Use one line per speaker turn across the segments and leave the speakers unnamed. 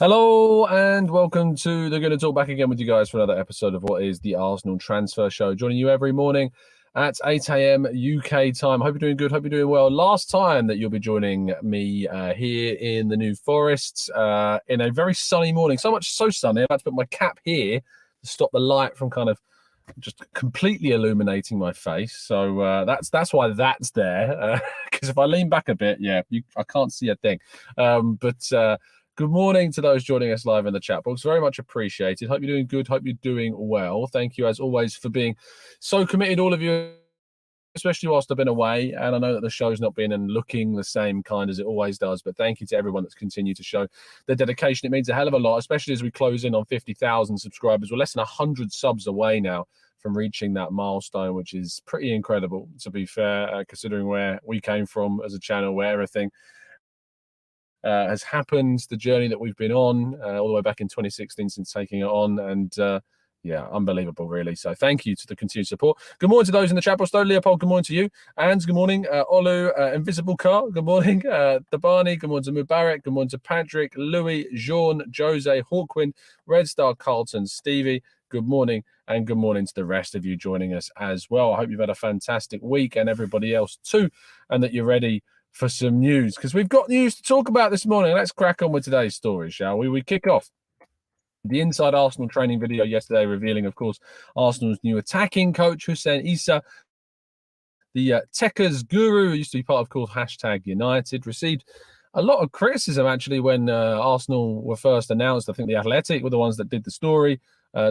Hello and welcome to the Gooner Talk, back again with you guys for another episode of what is the Arsenal Transfer Show. Joining you every morning at 8 a.m. UK time. Hope you're doing good. Hope you're doing well. Last time that you'll be joining me here in the New Forest in a very sunny morning. So much so sunny, I've had to put my cap here to stop the light from kind of just completely illuminating my face. So that's why that's there. Because if I lean back a bit, I can't see a thing. Good morning to those joining us live in the chat box. Very much appreciated. Hope you're doing good. Hope you're doing well. Thank you, as always, for being so committed, all of you, especially whilst I've been away. And I know that the show's not been and looking the same kind as it always does. But thank you to everyone that's continued to show their dedication. It means a hell of a lot, especially as we close in on 50,000 subscribers. We're less than 100 subs away now from reaching that milestone, which is pretty incredible, to be fair, considering where we came from as a channel, where everything has happened, the journey that we've been on all the way back in 2016 since taking it on, and unbelievable, really. So thank you to the continued support. Good morning to those in the chat box. Leopold, good morning to you. And good morning, Olu, Invisible Car, good morning. Dabani, good morning to Mubarak, good morning to Patrick, Louis, Jean, Jose, Hawkwind, Red Star, Carlton, Stevie, good morning, and good morning to the rest of you joining us as well. I hope you've had a fantastic week, and everybody else too, and that you're ready for some news, because we've got news to talk about this morning. Let's crack on with today's story, shall we? We kick off the Inside Arsenal training video yesterday, revealing, of course, Arsenal's new attacking coach, Hussein Isa, the Techers guru, who used to be part of, course, #United, received a lot of criticism, actually, when Arsenal were first announced. I think the Athletic were the ones that did the story,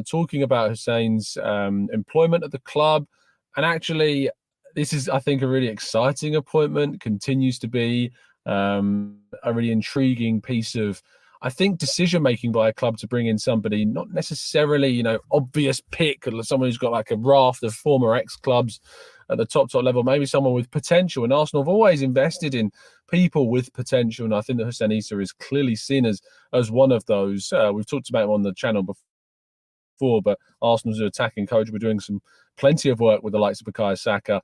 talking about Hussein's employment at the club. And actually, this is, I think, a really exciting appointment, continues to be a really intriguing piece of, I think, decision-making by a club to bring in somebody, not necessarily, obvious pick, or someone who's got like a raft of former ex-clubs at the top level, maybe someone with potential. And Arsenal have always invested in people with potential, and I think that Hussein Isa is clearly seen as one of those. We've talked about him on the channel before, but Arsenal's attacking coach, we're doing plenty of work with the likes of Bukayo Saka,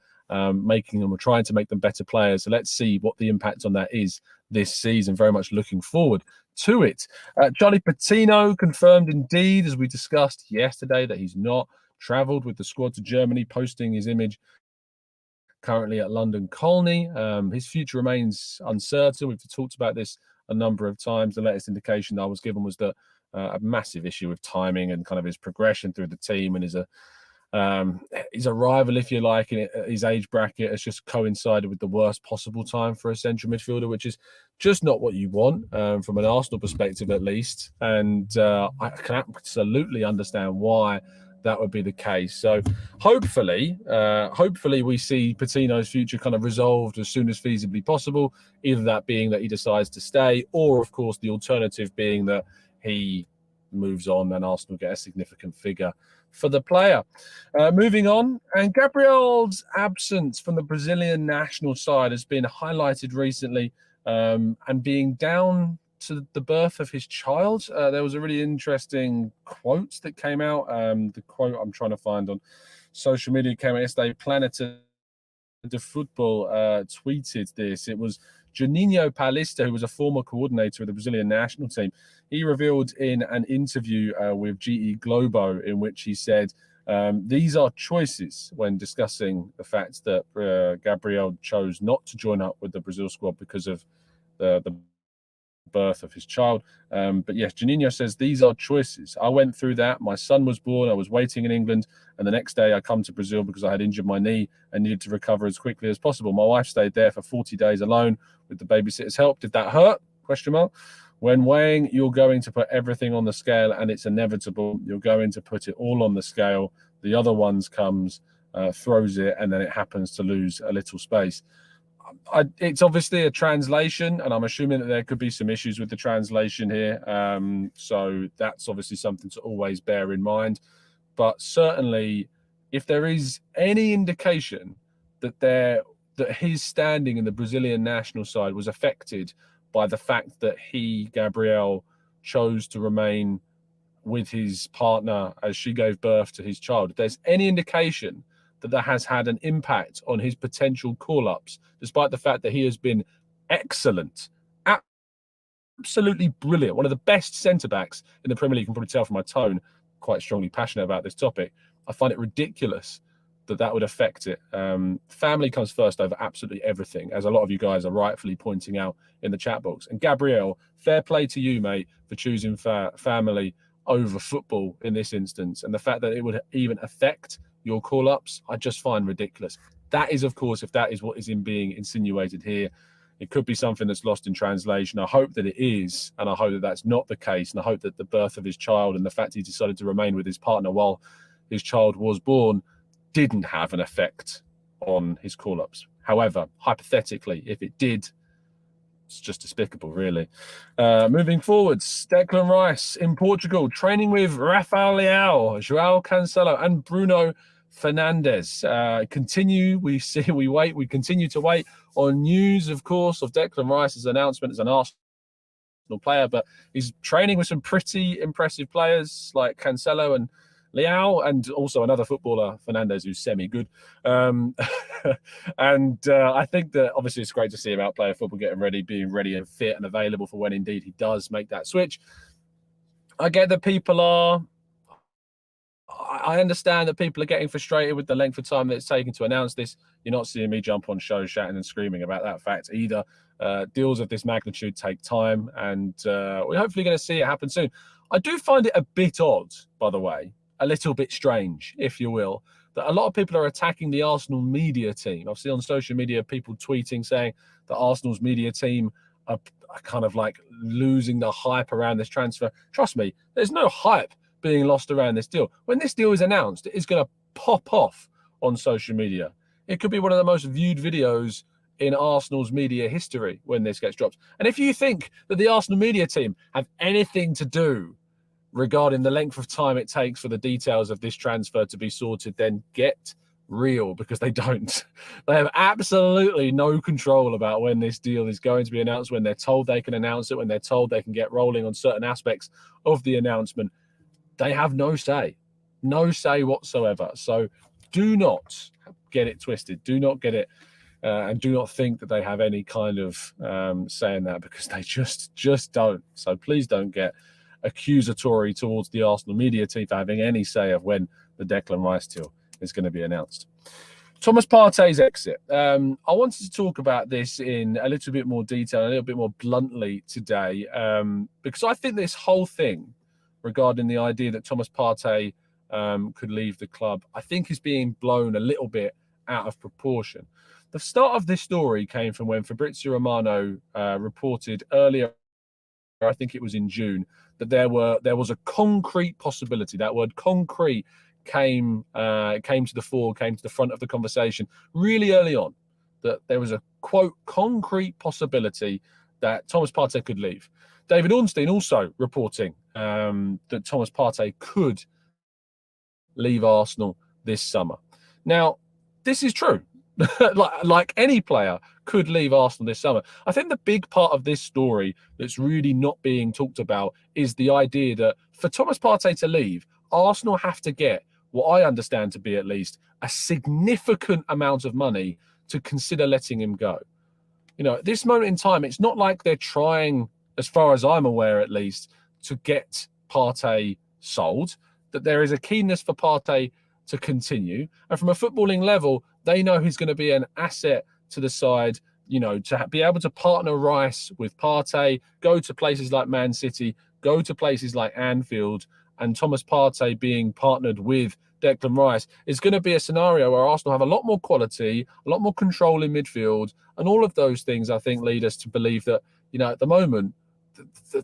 making them, or trying to make them better players. So let's see what the impact on that is this season. Very much looking forward to it. Charlie Patino confirmed indeed, as we discussed yesterday, that he's not travelled with the squad to Germany, posting his image currently at London Colney. His future remains uncertain. We've talked about this a number of times. The latest indication that I was given was that a massive issue with timing and kind of his progression through the team, and his arrival, if you like, in his age bracket has just coincided with the worst possible time for a central midfielder, which is just not what you want from an Arsenal perspective, at least. And I can absolutely understand why that would be the case. So hopefully we see Patino's future kind of resolved as soon as feasibly possible, either that being that he decides to stay, or of course the alternative being that he moves on and Arsenal get a significant figure for the player. Moving on, and Gabriel's absence from the Brazilian national side has been highlighted recently, and being down to the birth of his child. There was a really interesting quote that came out. The quote I'm trying to find on social media came out yesterday. Planet de Football tweeted this. It was Juninho Paulista, who was a former coordinator of the Brazilian national team. He revealed in an interview with GE Globo, in which he said, these are choices, when discussing the fact that Gabriel chose not to join up with the Brazil squad because of the birth of his child. But yes, Juninho says, these are choices. I went through that. My son was born. I was waiting in England. And the next day I come to Brazil because I had injured my knee and needed to recover as quickly as possible. My wife stayed there for 40 days alone with the babysitter's help. Did that hurt? Question mark. When weighing, you're going to put everything on the scale, and it's inevitable. You're going to put it all on the scale. The other ones comes, throws it, and then it happens to lose a little space. It's obviously a translation, and I'm assuming that there could be some issues with the translation here. So that's obviously something to always bear in mind. But certainly, if there is any indication that his standing in the Brazilian national side was affected by the fact that he, Gabriel, chose to remain with his partner as she gave birth to his child, if there's any indication that has had an impact on his potential call-ups, despite the fact that he has been excellent, absolutely brilliant. One of the best centre-backs in the Premier League. You can probably tell from my tone, quite strongly passionate about this topic. I find it ridiculous that would affect it. Family comes first over absolutely everything, as a lot of you guys are rightfully pointing out in the chat box. And Gabriel, fair play to you, mate, for choosing family over football in this instance. And the fact that it would even affect your call-ups, I just find ridiculous. That is, of course, if that is what is being insinuated here, it could be something that's lost in translation. I hope that it is, and I hope that that's not the case. And I hope that the birth of his child and the fact he decided to remain with his partner while his child was born didn't have an effect on his call-ups. However, hypothetically, if it did, it's just despicable, really. Moving forwards, Declan Rice in Portugal, training with Rafael Leao, João Cancelo, and Bruno Fernandes. We continue to wait on news, of course, of Declan Rice's announcement as an Arsenal player, but he's training with some pretty impressive players like Cancelo and Leao, and also another footballer, Fernandes, who's semi-good. And I think that obviously it's great to see him out playing football, getting ready, being ready and fit and available for when indeed he does make that switch. I get that I understand that people are getting frustrated with the length of time that it's taken to announce this. You're not seeing me jump on shows shouting and screaming about that fact either. Deals of this magnitude take time, and we're hopefully going to see it happen soon. I do find it a bit odd, by the way, a little bit strange, if you will, that a lot of people are attacking the Arsenal media team. I've seen on social media people tweeting saying that Arsenal's media team are kind of like losing the hype around this transfer. Trust me, there's no hype being lost around this deal. When this deal is announced, it is going to pop off on social media. It could be one of the most viewed videos in Arsenal's media history when this gets dropped. And if you think that the Arsenal media team have anything to do regarding the length of time it takes for the details of this transfer to be sorted, then get real, because they don't. They have absolutely no control about when this deal is going to be announced, when they're told they can announce it, when they're told they can get rolling on certain aspects of the announcement. They have no say whatsoever. So do not get it twisted. Do not get it and do not think that they have any kind of say in that, because they just don't. So please don't get accusatory towards the Arsenal media team for having any say of when the Declan Rice deal is going to be announced. Thomas Partey's exit. I wanted to talk about this in a little bit more detail, a little bit more bluntly today, because I think this whole thing regarding the idea that Thomas Partey could leave the club, I think is being blown a little bit out of proportion. The start of this story came from when Fabrizio Romano reported earlier, I think it was in June, that there was a concrete possibility. That word concrete came to the fore, came to the front of the conversation really early on, that there was a, quote, concrete possibility that Thomas Partey could leave. David Ornstein also reporting that Thomas Partey could leave Arsenal this summer. Now, this is true. like any player could leave Arsenal this summer. I think the big part of this story that's really not being talked about is the idea that for Thomas Partey to leave, Arsenal have to get what I understand to be at least a significant amount of money to consider letting him go. You know, at this moment in time, it's not like they're trying, as far as I'm aware at least, to get Partey sold, that there is a keenness for Partey to continue. And from a footballing level, they know he's going to be an asset to the side, you know, to be able to partner Rice with Partey, go to places like Man City, go to places like Anfield, and Thomas Partey being partnered with Declan Rice is going to be a scenario where Arsenal have a lot more quality, a lot more control in midfield, and all of those things, I think, lead us to believe that, you know, at the moment,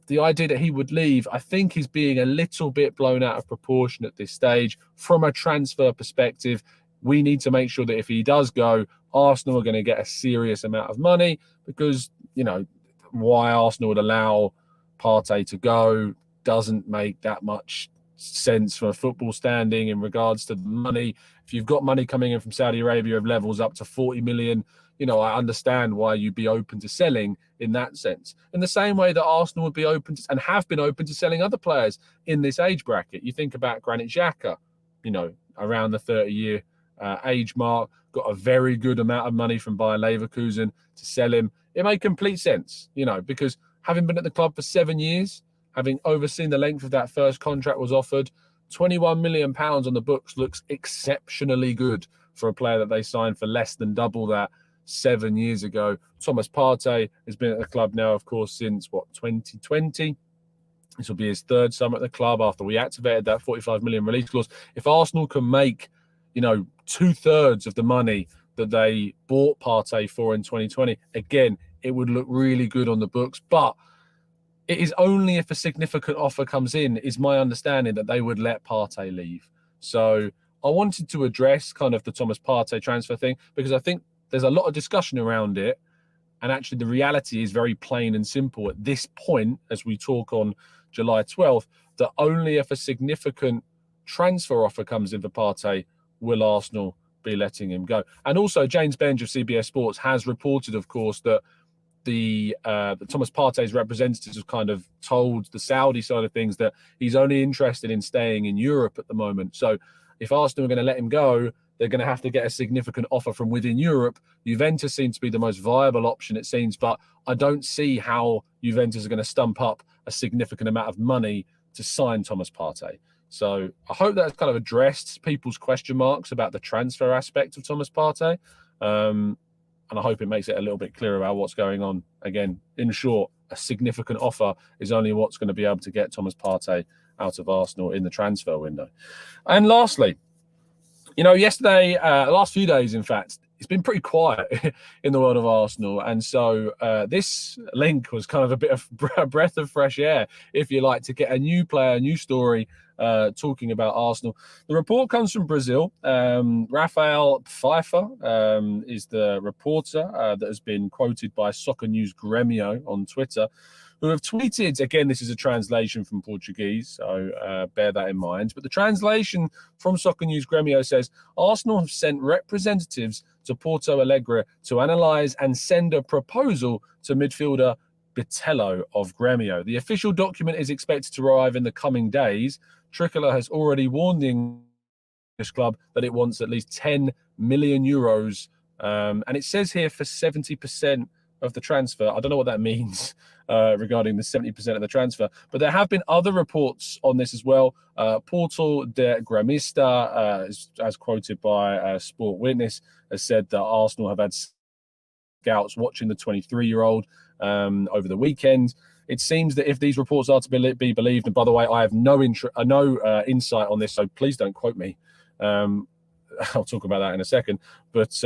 the idea that he would leave, I think, is being a little bit blown out of proportion at this stage. From a transfer perspective, we need to make sure that if he does go, Arsenal are going to get a serious amount of money, because, you know, why Arsenal would allow Partey to go doesn't make that much sense from a football standing in regards to the money. If you've got money coming in from Saudi Arabia of levels up to 40 million, you know, I understand why you'd be open to selling in that sense. In the same way that Arsenal would be open to, and have been open to, selling other players in this age bracket. You think about Granit Xhaka, you know, around the 30-year age mark, got a very good amount of money from Bayer Leverkusen to sell him. It made complete sense, you know, because having been at the club for 7 years, having overseen the length of that first contract was offered, £21 million on the books looks exceptionally good for a player that they signed for less than double that 7 years ago. Thomas Partey has been at the club now, of course, since, 2020. This will be his third summer at the club after we activated that 45 million release clause. If Arsenal can make, 2/3 of the money that they bought Partey for in 2020, again, it would look really good on the books. But it is only if a significant offer comes in, is my understanding, that they would let Partey leave. So I wanted to address kind of the Thomas Partey transfer thing, because I think there's a lot of discussion around it. And actually the reality is very plain and simple at this point, as we talk on July 12th, that only if a significant transfer offer comes in for Partey will Arsenal be letting him go. And also James Benge of CBS Sports has reported, of course, that the Thomas Partey's representatives have kind of told the Saudi side of things that he's only interested in staying in Europe at the moment. So if Arsenal are going to let him go, they're going to have to get a significant offer from within Europe. Juventus seems to be the most viable option, it seems, but I don't see how Juventus are going to stump up a significant amount of money to sign Thomas Partey. So I hope that's kind of addressed people's question marks about the transfer aspect of Thomas Partey. And I hope it makes it a little bit clearer about what's going on. Again, in short, a significant offer is only what's going to be able to get Thomas Partey out of Arsenal in the transfer window. And lastly, yesterday, last few days, in fact, it's been pretty quiet in the world of Arsenal. And so this link was kind of a bit of a breath of fresh air, if you like, to get a new player, a new story talking about Arsenal. The report comes from Brazil. Rafael Pfeiffer is the reporter that has been quoted by Soccer News Gremio on Twitter, who have tweeted, again, this is a translation from Portuguese, so bear that in mind. But the translation from Soccer News Gremio says, Arsenal have sent representatives to Porto Alegre to analyse and send a proposal to midfielder Bitello of Gremio. The official document is expected to arrive in the coming days. Tricolour has already warned the English club that it wants at least 10 million euros. And it says here for 70% of the transfer. I don't know what that means regarding the 70% of the transfer, but there have been other reports on this as well. Portal de Gremista, as quoted by Sport Witness, has said that Arsenal have had scouts watching the 23-year-old over the weekend. It seems that if these reports are to be believed, and by the way, I have no insight on this, so please don't quote me. I'll talk about that in a second. But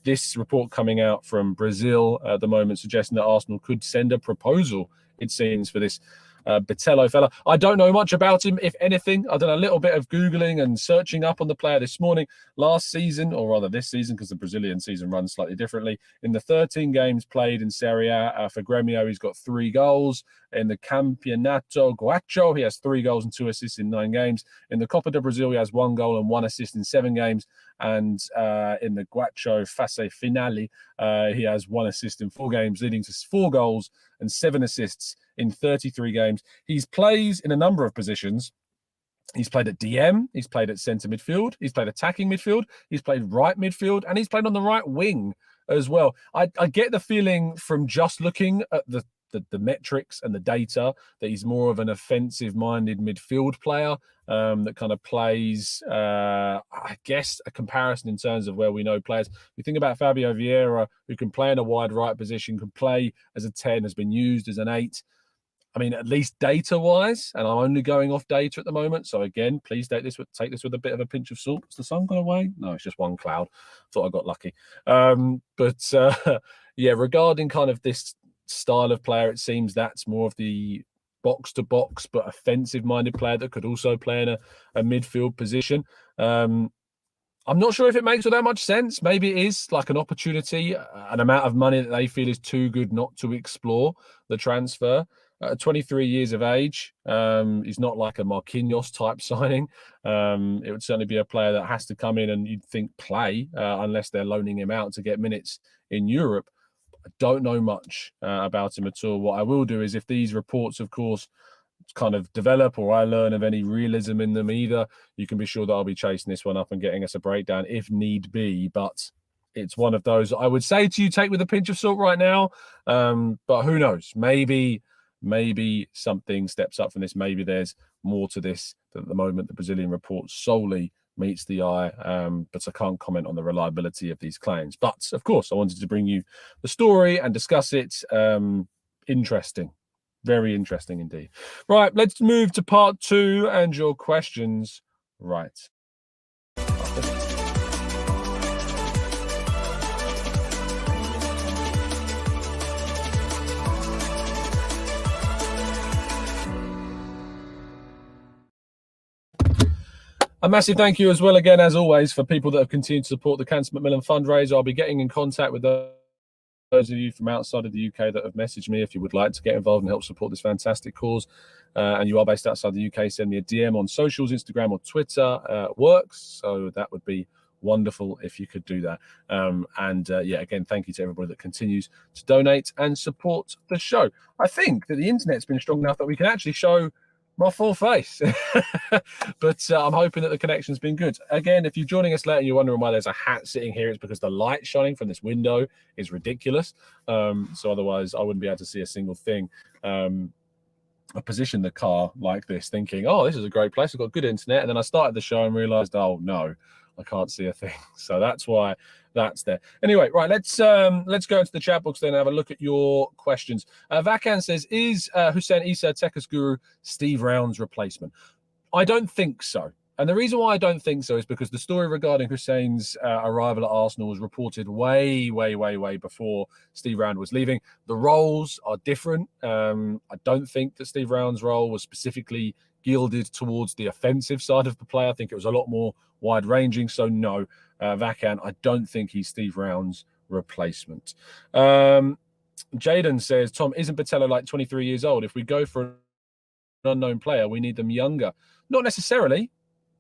this report coming out from Brazil at the moment suggesting that Arsenal could send a proposal, it seems, for this Bitello fella. I don't know much about him, if anything. I've done a little bit of Googling and searching up on the player this morning. Last season, or rather this season, because the Brazilian season runs slightly differently, in the 13 games played in Serie A for Gremio, he's got 3 goals. In the Campeonato Guacho, he has 3 goals and 2 assists in 9 games. In the Copa do Brasil, he has 1 goal and 1 assist in 7 games. And in the Guacho Fase Finale, he has 1 assist in 4 games, leading to 4 goals and 7 assists in 33 games. He plays in a number of positions. He's played at DM, he's played at centre midfield, he's played attacking midfield, he's played right midfield, and he's played on the right wing as well. I get the feeling from just looking at the metrics and the data that he's more of an offensive-minded midfield player that kind of plays, I guess, a comparison in terms of where we know players. We think about Fabio Vieira, who can play in a wide right position, can play as a 10, has been used as an 8. I mean, at least data-wise, and I'm only going off data at the moment. So again, please take this with a bit of a pinch of salt. Has the sun gone away? No, it's just one cloud. Thought I got lucky. Yeah, regarding kind of this style of player, it seems that's more of the box-to-box but offensive-minded player that could also play in a midfield position. I'm not sure if it makes all that much sense. Maybe it is like an opportunity, an amount of money that they feel is too good not to explore the transfer. 23 years of age, he's not like a Marquinhos type signing. It would certainly be a player that has to come in and you'd think play unless they're loaning him out to get minutes in Europe. I don't know much about him at all. What I will do is, if these reports, of course, kind of develop or I learn of any realism in them either, you can be sure that I'll be chasing this one up and getting us a breakdown if need be. But it's one of those I would say to you, take with a pinch of salt right now. But who knows? Maybe something steps up from this. Maybe there's more to this. At the moment, the Brazilian report solely meets the eye, but I can't comment on the reliability of these claims. But of course, I wanted to bring you the story and discuss it. Interesting, very interesting indeed. Right, let's move to part 2 and your questions. Right. A massive thank you as well, again, as always, for people that have continued to support the Cancer Macmillan fundraiser. I'll be getting in contact with those of you from outside of the UK that have messaged me. If you would like to get involved and help support this fantastic cause, and you are based outside the UK, send me a DM on socials, Instagram or Twitter. Works, so that would be wonderful if you could do that. Yeah, again, thank you to everybody that continues to donate and support the show. I think that the internet's been strong enough that we can actually show my full face. But I'm hoping that the connection's been good. Again, if you're joining us late and you're wondering why there's a hat sitting here, it's because the light shining from this window is ridiculous. So otherwise I wouldn't be able to see a single thing. I positioned the car like this thinking, oh, this is a great place, I've got good internet, and then I started the show and realized, oh no, I can't see a thing. So that's why that's there. Anyway, right, let's go into the chat box then and have a look at your questions. Vakan says, is Hussein Isa Tekas guru Steve Round's replacement? I don't think so. And the reason why I don't think so is because the story regarding Hussein's arrival at Arsenal was reported way before Steve Round was leaving. The roles are different. I don't think that Steve Round's role was specifically gilded towards the offensive side of the play. I think it was a lot more wide-ranging. So no, Vakan, I don't think he's Steve Round's replacement. Jaden says, Tom, isn't Bitello like 23 years old? If we go for an unknown player, we need them younger. Not necessarily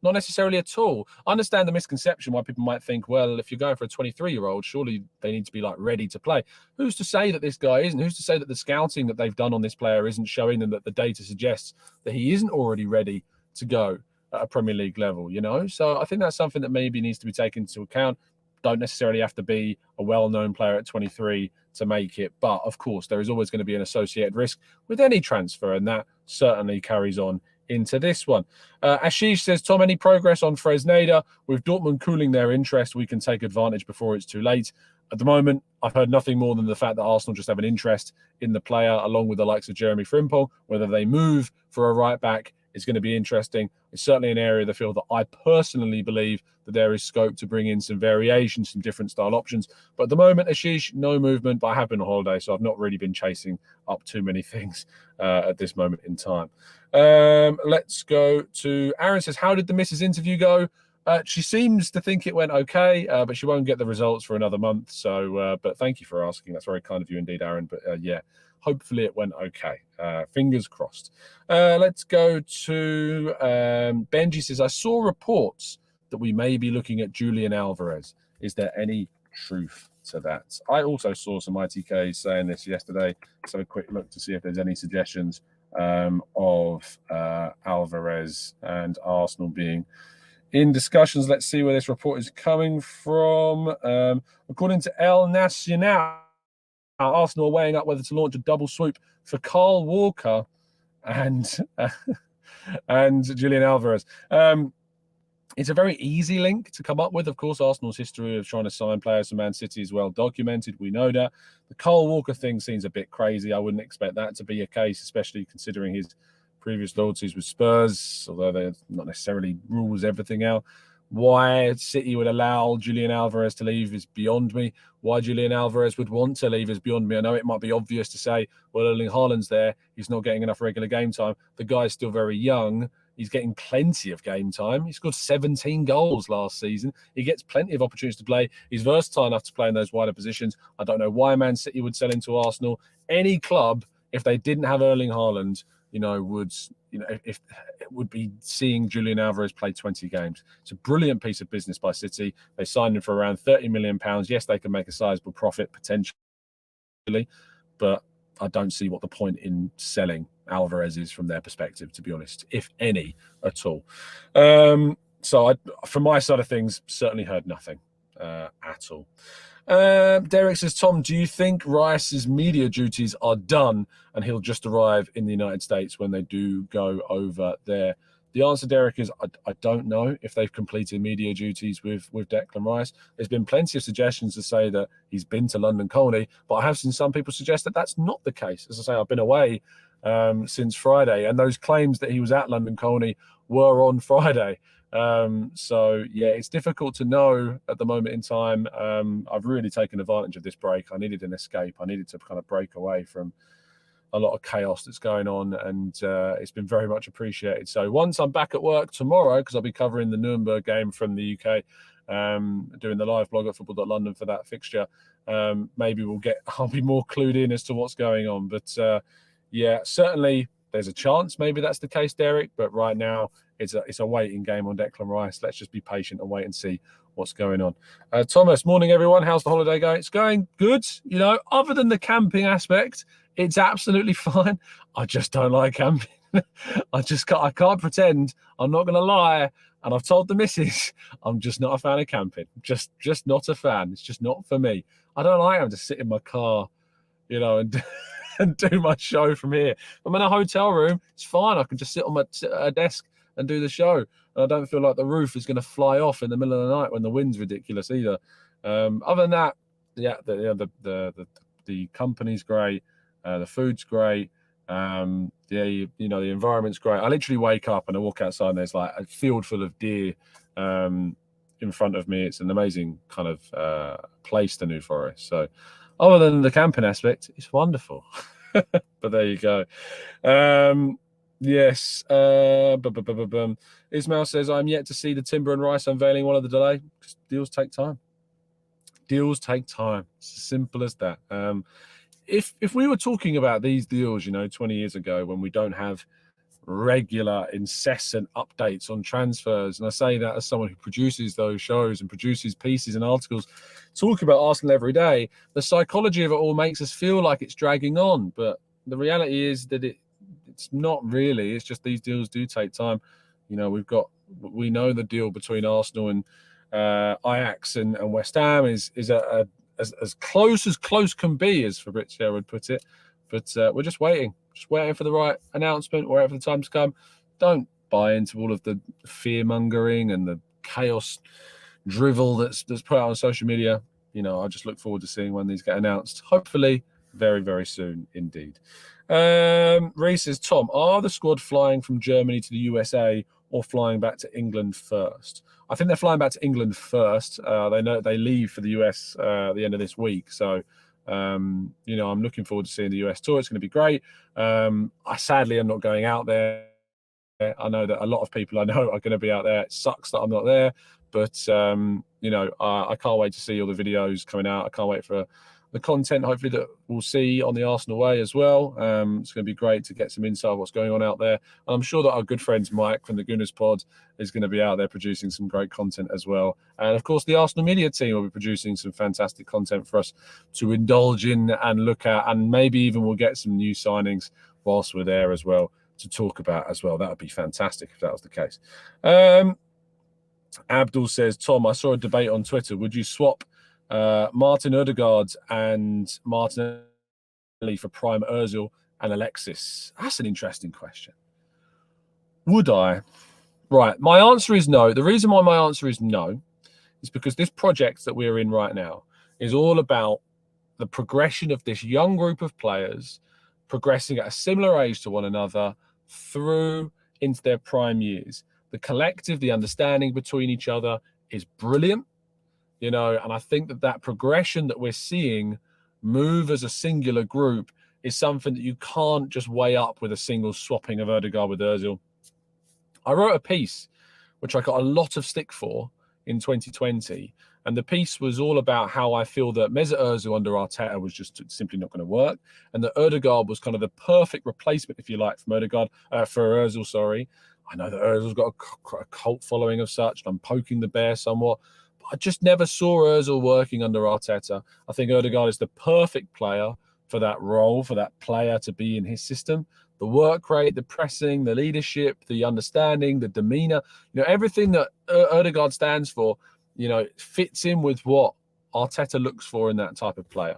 at all. I understand the misconception why people might think, well, if you're going for a 23-year-old, surely they need to be like ready to play. Who's to say that this guy isn't? Who's to say that the scouting that they've done on this player isn't showing them that the data suggests that he isn't already ready to go at a Premier League level, you know? So I think that's something that maybe needs to be taken into account. Don't necessarily have to be a well-known player at 23 to make it. But of course, there is always going to be an associated risk with any transfer, and that certainly carries on into this one. Ashish says, Tom, any progress on Fresneda? With Dortmund cooling their interest, we can take advantage before it's too late. At the moment, I've heard nothing more than the fact that Arsenal just have an interest in the player, along with the likes of Jeremy Frimpong. Whether they move for a right back is going to be interesting. It's certainly an area of the field that I personally believe that there is scope to bring in some variations, some different style options. But at the moment, Ashish, no movement. But I have been on holiday, so I've not really been chasing up too many things at this moment in time. Let's go to Aaron says, how did the Mrs. interview go? She seems to think it went okay, but she won't get the results for another month. So, but thank you for asking. That's very kind of you indeed, Aaron. But yeah, hopefully it went okay. Fingers crossed. Let's go to Benji says, I saw reports that we may be looking at Julian Alvarez. Is there any truth to that? I also saw some ITKs saying this yesterday. Let's have a quick look to see if there's any suggestions of Alvarez and Arsenal being in discussions. Let's see where this report is coming from. According to El Nacional, Arsenal are weighing up whether to launch a double swoop for Kyle Walker and Julian Alvarez. It's a very easy link to come up with. Of course, Arsenal's history of trying to sign players from Man City is well documented. We know that. The Kyle Walker thing seems a bit crazy. I wouldn't expect that to be a case, especially considering his previous loyalties with Spurs, although they're not necessarily rules everything out. Why City would allow Julian Alvarez to leave is beyond me. Why Julian Alvarez would want to leave is beyond me. I know it might be obvious to say, well, Erling Haaland's there. He's not getting enough regular game time. The guy's still very young. He's getting plenty of game time. He scored 17 goals last season. He gets plenty of opportunities to play. He's versatile enough to play in those wider positions. I don't know why Man City would sell him to Arsenal. Any club, if they didn't have Erling Haaland, would be seeing Julian Alvarez play 20 games. It's a brilliant piece of business by City. They signed him for around £30 million. Yes, they can make a sizable profit potentially, but I don't see what the point in selling Alvarez is from their perspective, to be honest, if any at all. So from my side of things, certainly heard nothing. at all. Derek says, Tom, do you think Rice's media duties are done and he'll just arrive in the United States when they do go over there? The answer, Derek, is I don't know if they've completed media duties with Declan Rice. There's been plenty of suggestions to say that he's been to London Colney, but I have seen some people suggest that that's not the case. As I say, I've been away since Friday, and those claims that he was at London Colney were on Friday. So, yeah, it's difficult to know at the moment in time. I've really taken advantage of this break. I needed an escape. I needed to kind of break away from a lot of chaos that's going on, and it's been very much appreciated. So once I'm back at work tomorrow, because I'll be covering the Nuremberg game from the UK, doing the live blog at football.london for that fixture, maybe I'll be more clued in as to what's going on. But yeah, certainly there's a chance maybe that's the case, Derek, but right now it's a waiting game on Declan Rice. Let's just be patient and wait and see what's going on. Thomas, morning everyone. How's the holiday going? It's going good. You know, other than the camping aspect, it's absolutely fine. I just don't like camping. I can't pretend. I'm not going to lie. And I've told the missus, I'm just not a fan of camping. Just not a fan. It's just not for me. I don't like having to sit in my car, you know, and do my show from here. I'm in a hotel room. It's fine. I can just sit at a desk and do the show. And I don't feel like the roof is going to fly off in the middle of the night when the wind's ridiculous either. Other than that, yeah, the company's great. The food's great. The environment's great. I literally wake up and I walk outside and there's like a field full of deer in front of me. It's an amazing kind of place, the New Forest. So other than the camping aspect, it's wonderful. But there you go. Yes. Ismail says, I'm yet to see the Timber and Rice unveiling. One of the delay. Deals take time. Deals take time. It's as simple as that. If we were talking about these deals, 20 years ago, when we don't have regular, incessant updates on transfers, and I say that as someone who produces those shows and produces pieces and articles, talking about Arsenal every day, the psychology of it all makes us feel like it's dragging on. But the reality is that it's not really. It's just these deals do take time. We know the deal between Arsenal and Ajax and West Ham is as close can be, as Fabrizio would put it. But we're just waiting for the right announcement, waiting for the time to come. Don't buy into all of the fear-mongering and the chaos drivel that's put out on social media. I just look forward to seeing when these get announced. Hopefully very, very soon indeed. Reese says, Tom, are the squad flying from Germany to the USA or flying back to England first? I think they're flying back to England first. They know they leave for the US at the end of this week. So, I'm looking forward to seeing the US tour. It's going to be great. I sadly am not going out there. I know that a lot of people I know are going to be out there. It sucks that I'm not there. But, I can't wait to see all the videos coming out. I can't wait for the content, hopefully, that we'll see on the Arsenal way as well. It's going to be great to get some insight of what's going on out there. And I'm sure that our good friends Mike from the Gooners pod is going to be out there producing some great content as well. And, of course, the Arsenal media team will be producing some fantastic content for us to indulge in and look at. And maybe even we'll get some new signings whilst we're there as well to talk about as well. That would be fantastic if that was the case. Abdul says, Tom, I saw a debate on Twitter. Would you swap Martin Odegaard and Martinelli for Prime Ozil and Alexis? That's an interesting question. Would I? Right. My answer is no. The reason why my answer is no is because this project that we're in right now is all about the progression of this young group of players progressing at a similar age to one another through into their prime years. The collective, the understanding between each other is brilliant. And I think that progression that we're seeing move as a singular group is something that you can't just weigh up with a single swapping of Odegaard with Ozil. I wrote a piece, which I got a lot of stick for in 2020. And the piece was all about how I feel that Mesut Ozil under Arteta was just simply not going to work. And that Odegaard was kind of the perfect replacement, if you like, for Ozil, sorry. I know that Ozil's got a cult following of such, and I'm poking the bear somewhat. I just never saw Ozil working under Arteta. I think Odegaard is the perfect player for that role, for that player to be in his system. The work rate, the pressing, the leadership, the understanding, the demeanour, everything that Odegaard stands for, fits in with what Arteta looks for in that type of player.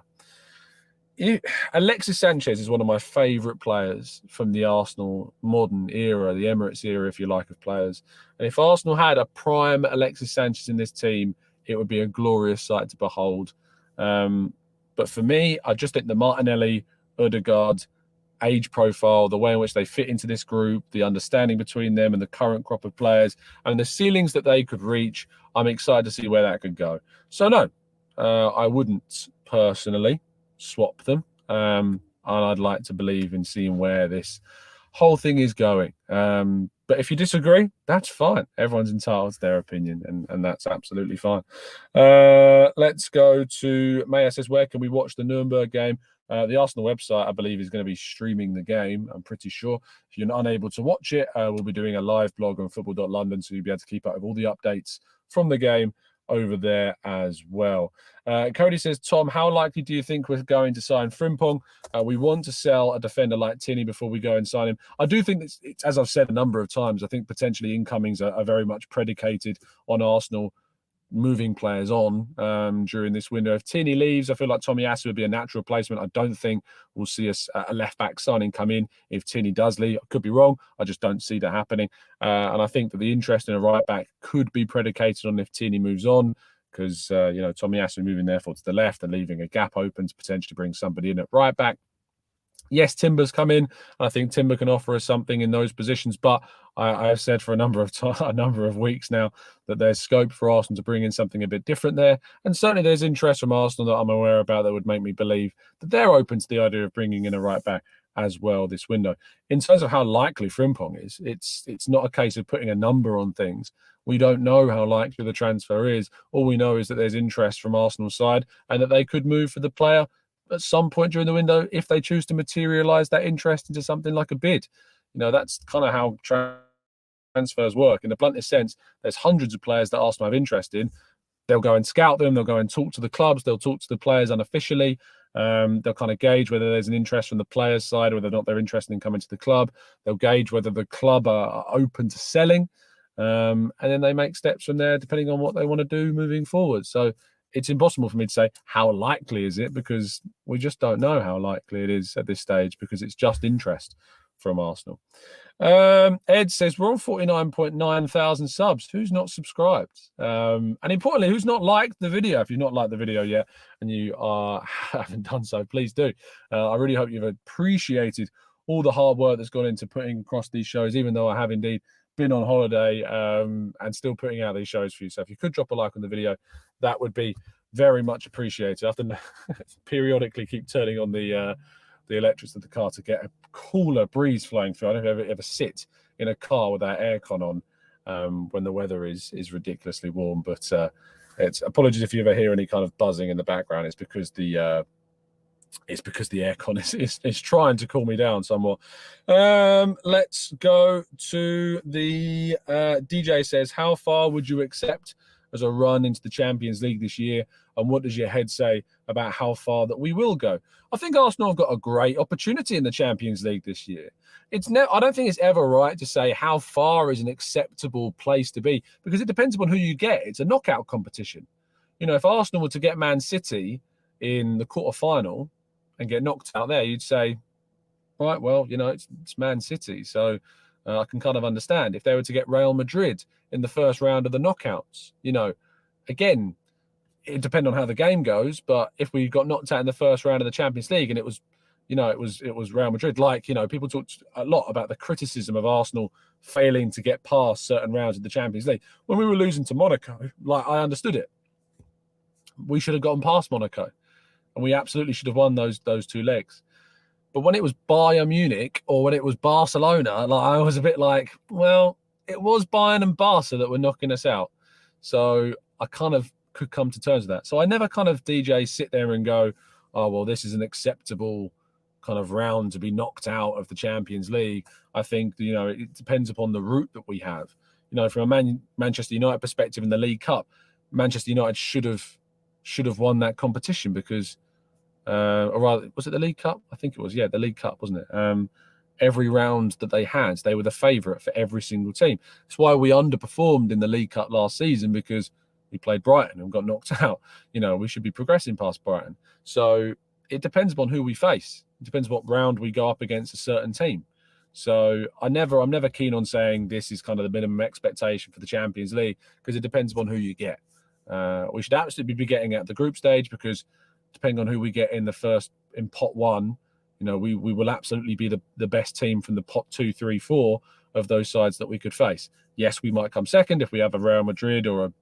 Alexis Sanchez is one of my favourite players from the Arsenal modern era, the Emirates era, if you like, of players. And if Arsenal had a prime Alexis Sanchez in this team, it would be a glorious sight to behold. But for me, I just think the Martinelli, Odegaard age profile, the way in which they fit into this group, the understanding between them and the current crop of players, and the ceilings that they could reach, I'm excited to see where that could go. So no, I wouldn't personally swap them. And I'd like to believe in seeing where this whole thing is going. But if you disagree, that's fine. Everyone's entitled to their opinion, and that's absolutely fine. Let's go to Maya says, where can we watch the Nuremberg game? The Arsenal website, I believe, is going to be streaming the game, I'm pretty sure. If you're unable to watch it, we'll be doing a live blog on football.london, so you'll be able to keep up with all the updates from the game over there as well. Cody says, Tom, how likely do you think we're going to sign Frimpong? We want to sell a defender like Tierney before we go and sign him. I do think it's as I've said a number of times, I think potentially incomings are very much predicated on Arsenal moving players on during this window. If Tierney leaves, I feel like Tomiyasu would be a natural replacement. I don't think we'll see a left-back signing come in if Tierney does leave. I could be wrong. I just don't see that happening. And I think that the interest in a right-back could be predicated on if Tierney moves on, because, Tomiyasu moving therefore to the left and leaving a gap open to potentially bring somebody in at right-back. Yes, Timber's come in, and I think Timber can offer us something in those positions. But I have said for a number of weeks now that there's scope for Arsenal to bring in something a bit different there, and certainly there's interest from Arsenal that I'm aware about that would make me believe that they're open to the idea of bringing in a right back as well this window. In terms of how likely Frimpong is, it's not a case of putting a number on things. We don't know how likely the transfer is. All we know is that there's interest from Arsenal's side and that they could move for the player at some point during the window if they choose to materialise that interest into something like a bid. That's kind of how transfers work. In the bluntest sense, there's hundreds of players that Arsenal have interest in. They'll go and scout them. They'll go and talk to the clubs. They'll talk to the players unofficially. They'll kind of gauge whether there's an interest from the players' side, whether or not they're interested in coming to the club. They'll gauge whether the club are open to selling. And then they make steps from there depending on what they want to do moving forward. So it's impossible for me to say how likely is it, because we just don't know how likely it is at this stage, because it's just interest from Arsenal. Ed says, we're on 49.9 thousand subs. Who's not subscribed? And importantly, who's not liked the video? If you've not liked the video yet and you haven't done so, please do. I really hope you've appreciated all the hard work that's gone into putting across these shows, even though I have indeed been on holiday and still putting out these shows for you. So if you could drop a like on the video, that would be very much appreciated. I have to periodically keep turning on the electrics of the car to get a cooler breeze flowing through. I don't ever sit in a car without aircon on when the weather is ridiculously warm. But it's apologies if you ever hear any kind of buzzing in the background. It's because the aircon is trying to cool me down somewhat. Let's go to the DJ says, how far would you accept as a run into the Champions League this year? And what does your head say about how far that we will go? I think Arsenal have got a great opportunity in the Champions League this year. I don't think it's ever right to say how far is an acceptable place to be, because it depends upon who you get. It's a knockout competition. If Arsenal were to get Man City in the quarter-final and get knocked out there, you'd say, right, well, it's Man City. So I can kind of understand. If they were to get Real Madrid in the first round of the knockouts, again, it depends on how the game goes. But if we got knocked out in the first round of the Champions League and it was Real Madrid, people talked a lot about the criticism of Arsenal failing to get past certain rounds of the Champions League. When we were losing to Monaco, I understood it. We should have gotten past Monaco. And we absolutely should have won those two legs. But when it was Bayern Munich or when it was Barcelona, I was a bit like, well, it was Bayern and Barca that were knocking us out. So I kind of could come to terms with that. So I never kind of sit there and go, oh, well, this is an acceptable kind of round to be knocked out of the Champions League. I think, it depends upon the route that we have. From a Manchester United perspective in the League Cup, Manchester United should have won that competition because, or rather, was it the League Cup? I think it was, yeah, the League Cup, wasn't it? Every round that they had, they were the favourite for every single team. That's why we underperformed in the League Cup last season, because, we played Brighton and got knocked out. We should be progressing past Brighton. So it depends upon who we face. It depends what round we go up against a certain team. So I'm never keen on saying this is kind of the minimum expectation for the Champions League, because it depends upon who you get. We should absolutely be getting at the group stage, because depending on who we get in pot 1, we will absolutely be the best team from the pot 2, 3, 4 of those sides that we could face. Yes, we might come second if we have a Real Madrid or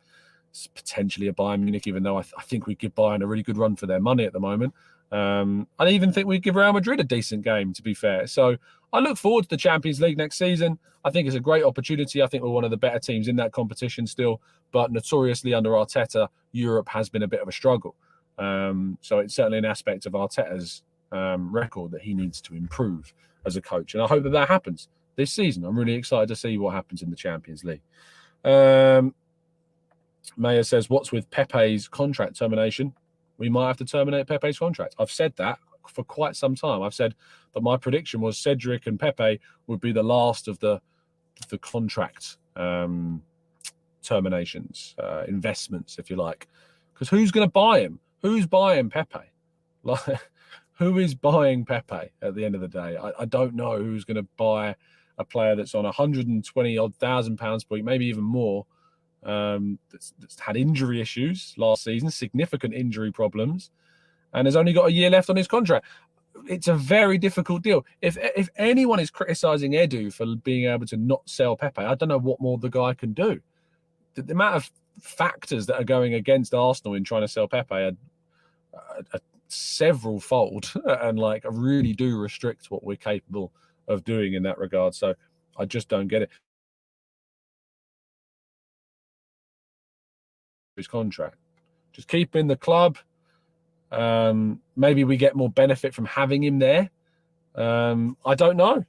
potentially a Bayern Munich, even though I think we give Bayern a really good run for their money at the moment. I even think we'd give Real Madrid a decent game, to be fair. So I look forward to the Champions League next season. I think it's a great opportunity. I think we're one of the better teams in that competition still. But notoriously under Arteta, Europe has been a bit of a struggle. So it's certainly an aspect of Arteta's record that he needs to improve as a coach. And I hope that happens this season. I'm really excited to see what happens in the Champions League. Maya says, what's with Pepe's contract termination? We might have to terminate Pepe's contract. I've said that for quite some time. I've said that my prediction was Cedric and Pepe would be the last of the contract terminations, investments, if you like. Because who's going to buy him? Who's buying Pepe? Like, who is buying Pepe at the end of the day? I don't know who's going to buy a player that's on 120-odd thousand pounds per week, maybe even more, that's had injury issues last season, significant injury problems, and has only got a year left on his contract. It's a very difficult deal. If anyone is criticising Edu for being able to not sell Pepe, I don't know what more the guy can do. The amount of factors that are going against Arsenal in trying to sell Pepe are several-fold, and really do restrict what we're capable of doing in that regard. So I just don't get it. His contract, just keep him in the club. Maybe we get more benefit from having him there. I don't know.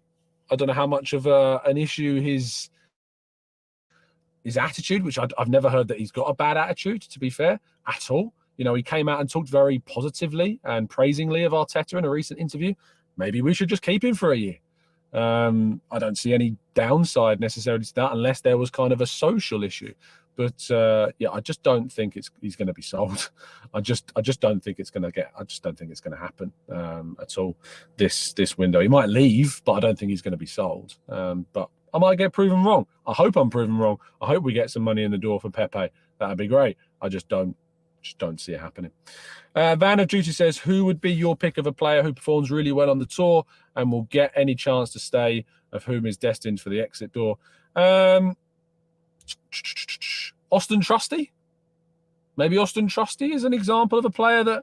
I don't know how much of an issue his attitude, which I've never heard that he's got a bad attitude, to be fair, at all. He came out and talked very positively and praisingly of Arteta in a recent interview. Maybe we should just keep him for a year. I don't see any downside necessarily to that, unless there was kind of a social issue. But I just don't think he's going to be sold. I just don't think it's going to happen at all this window. He might leave, but I don't think he's going to be sold. But I might get proven wrong. I hope I'm proven wrong. I hope we get some money in the door for Pepe. That'd be great. I just don't see it happening. Van of Duty says, who would be your pick of a player who performs really well on the tour and will get any chance to stay, of whom is destined for the exit door? Austin Trusty. Maybe Austin Trusty is an example of a player that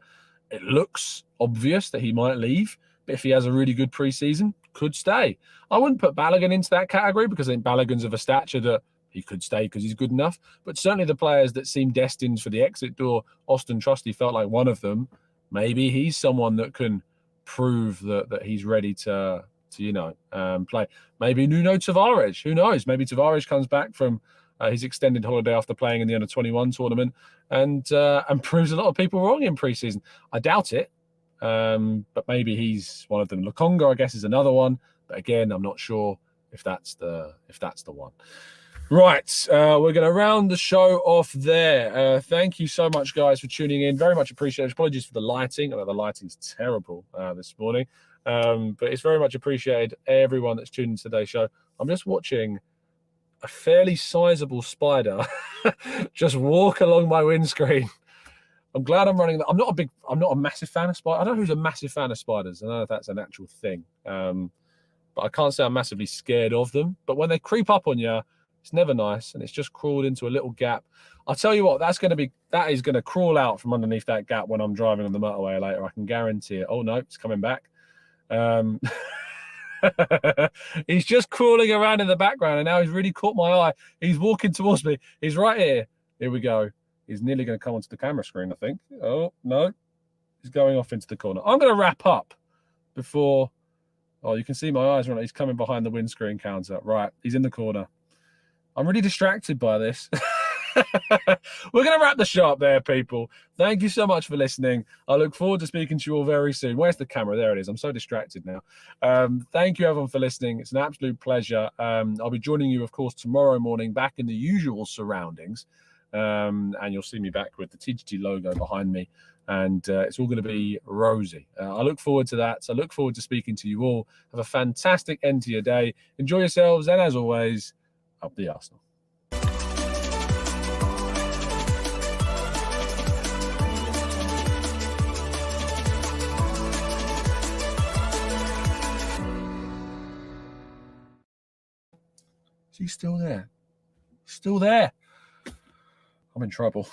it looks obvious that he might leave, but if he has a really good pre-season, could stay. I wouldn't put Balogun into that category, because I think Balogun's of a stature that he could stay because he's good enough. But certainly the players that seem destined for the exit door, Austin Trusty felt like one of them. Maybe he's someone that can prove that he's ready to play. Maybe Nuno Tavares. Who knows? Maybe Tavares comes back from his extended holiday after playing in the Under-21 tournament and proves a lot of people wrong in pre-season. I doubt it, but maybe he's one of them. Lokonga, I guess, is another one, but again, I'm not sure if that's the one. Right, we're going to round the show off there. Thank you so much, guys, for tuning in. Very much appreciated. Apologies for the lighting. I know the lighting's terrible this morning, but it's very much appreciated, everyone that's tuned into today's show. I'm just watching a fairly sizable spider just walk along my windscreen. I'm glad I'm running that. I'm not a massive fan of spiders. I don't know who's a massive fan of spiders. I don't know if that's an actual thing. But I can't say I'm massively scared of them. But when they creep up on you, it's never nice, and it's just crawled into a little gap. I'll tell you what, that is going to crawl out from underneath that gap when I'm driving on the motorway later. I can guarantee it. Oh no, it's coming back. He's just crawling around in the background, and now he's really caught my eye. He's walking towards me. He's right here. Here we go. He's nearly going to come onto the camera screen, I think. Oh no, he's going off into the corner. I'm going to wrap up before. Oh, you can see my eyes. Right, he's coming behind the windscreen counter. Right, he's in the corner. I'm really distracted by this. We're going to wrap the show up there, people. Thank you so much for listening. I look forward to speaking to you all very soon. Where's the camera? There it is. I'm so distracted now. Thank you, everyone, for listening. It's an absolute pleasure. I'll be joining you, of course, tomorrow morning back in the usual surroundings and you'll see me back with the TGT logo behind me. And it's all going to be rosy. I look forward to that. So I look forward to speaking to you all. Have a fantastic end to your day. Enjoy yourselves. And as always, up the Arsenal. Is he still there? Still there. I'm in trouble.